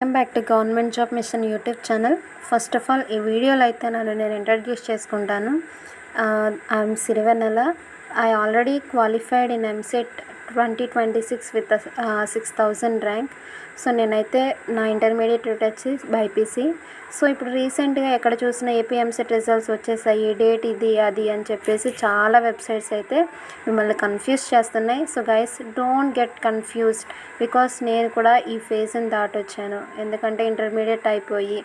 Welcome back to government job mission YouTube channel. First of all ఈ వీడియోలో అయితే నేను ఇంట్రడ్యూస్ చేసుకుంటాను. I'm Sirivennela. I already qualified in EAMCET 2026 with 6000 rank. So నేనైతే నా ఇంటర్మీడియట్ వచ్చి బైపీసీ. సో ఇప్పుడు రీసెంట్గా ఎక్కడ చూసిన ఏపీ ఎంసెట్ రిజల్ట్స్ వచ్చేసాయి, డేట్ ఇది అది అని చెప్పేసి చాలా వెబ్సైట్స్ అయితే మిమ్మల్ని కన్ఫ్యూజ్ చేస్తున్నాయి. So guys, don't get confused, because నేను కూడా ఈ ఫేజ్ని దాటొచ్చాను. ఎందుకంటే ఇంటర్మీడియట్ అయిపోయి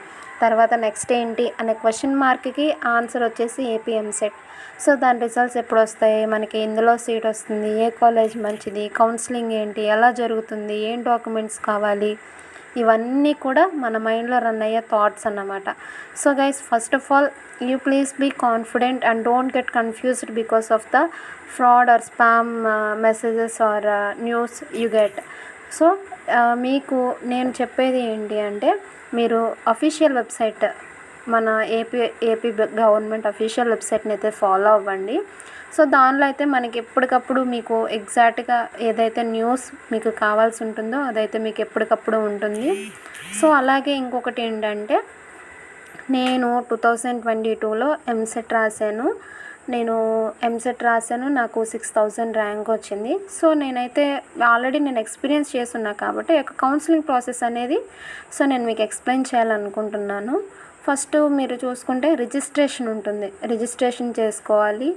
తర్వాత నెక్స్ట్ ఏంటి అనే క్వశ్చన్ మార్క్కి ఆన్సర్ వచ్చేసి ఏపీ ఎంసెట్. సో దాని రిజల్ట్స్ ఎప్పుడు వస్తాయి, మనకి ఎందులో సీట్ వస్తుంది, ఏ కాలేజ్ మంచిది, కౌన్సిలింగ్ ఏంటి, ఎలా జరుగుతుంది, ఏం డాక్యుమెంట్స్ కావాలి, ఇవన్నీ కూడా మన మైండ్లో రన్ అయ్యే థాట్స్ అన్నమాట. So guys, first of all you please be confident and don't get confused because of the fraud or spam messages or news you get. So మీకు నేను చెప్పేది ఏంటి అంటే, మీరు అఫీషియల్ వెబ్సైట్, మన ఏపీ గవర్నమెంట్ అఫీషియల్ వెబ్సైట్ని అయితే ఫాలో అవ్వండి. సో దానిలో అయితే మనకి ఎప్పటికప్పుడు మీకు ఎగ్జాక్ట్గా ఏదైతే న్యూస్ మీకు కావాల్సి ఉంటుందో అదైతే మీకు ఎప్పటికప్పుడు ఉంటుంది. సో అలాగే ఇంకొకటి ఏంటంటే, నేను 2022లో ఎంసెట్ రాశాను. నాకు 6000 ర్యాంక్ వచ్చింది. సో నేనైతే ఆల్రెడీ ఎక్స్పీరియన్స్ చేస్తున్నా కాబట్టి కౌన్సిలింగ్ ప్రాసెస్ అనేది సో నేను మీకు ఎక్స్ప్లెయిన్ చేయాలనుకుంటున్నాను. ఫస్ట్ మీరు చూసుకుంటే రిజిస్ట్రేషన్ ఉంటుంది. రిజిస్ట్రేషన్ చేసుకోవాలి.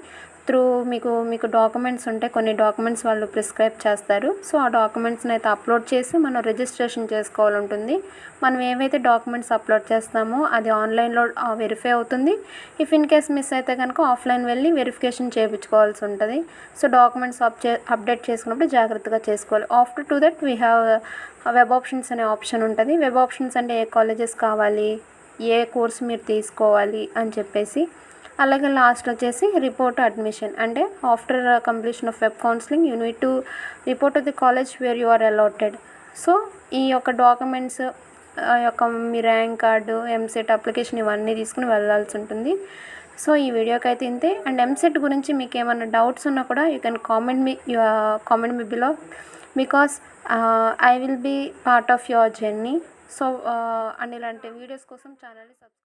మీకు డాక్యుమెంట్స్ ఉంటే కొన్ని డాక్యుమెంట్స్ వాళ్ళు ప్రిస్క్రైబ్ చేస్తారు. సో ఆ డాక్యుమెంట్స్ని అయితే అప్లోడ్ చేసి మనం రిజిస్ట్రేషన్ చేసుకోవాలి ఉంటుంది. మనం ఏవైతే డాక్యుమెంట్స్ అప్లోడ్ చేస్తామో అది ఆన్లైన్లో వెరిఫై అవుతుంది. ఇఫ్ ఇన్ కేస్ మిస్ అయితే కనుక ఆఫ్లైన్ వెళ్ళి వెరిఫికేషన్ చేయించుకోవాల్సి ఉంటుంది. సో డాక్యుమెంట్స్ అప్డేట్ చేసుకున్నప్పుడు జాగ్రత్తగా చేసుకోవాలి. After to that we have web options అనే ఆప్షన్ ఉంటుంది. వెబ్ ఆప్షన్స్ అంటే ఏ కాలేజెస్ కావాలి, ఏ కోర్స్ మీరు తీసుకోవాలి అని చెప్పేసి. అలాగే లాస్ట్ వచ్చేసి రిపోర్ట్ అడ్మిషన్, అంటే after completion of web counselling you need to report to the college where you are allotted. So ఈ యొక్క డాక్యుమెంట్స్ మీ ర్యాంక్ కార్డు, ఎంసెట్ అప్లికేషన్ ఇవన్నీ తీసుకుని వెళ్ళాల్సి ఉంటుంది. సో ఈ వీడియోకి అయితే ఇంతే. అండ్ ఎంసెట్ గురించి మీకు ఏమైనా డౌట్స్ ఉన్నా కూడా you can comment me below, because I will be part of your journey. So and ఇలాంటి వీడియోస్ కోసం ఛానల్ని సబ్స్క్రైబ్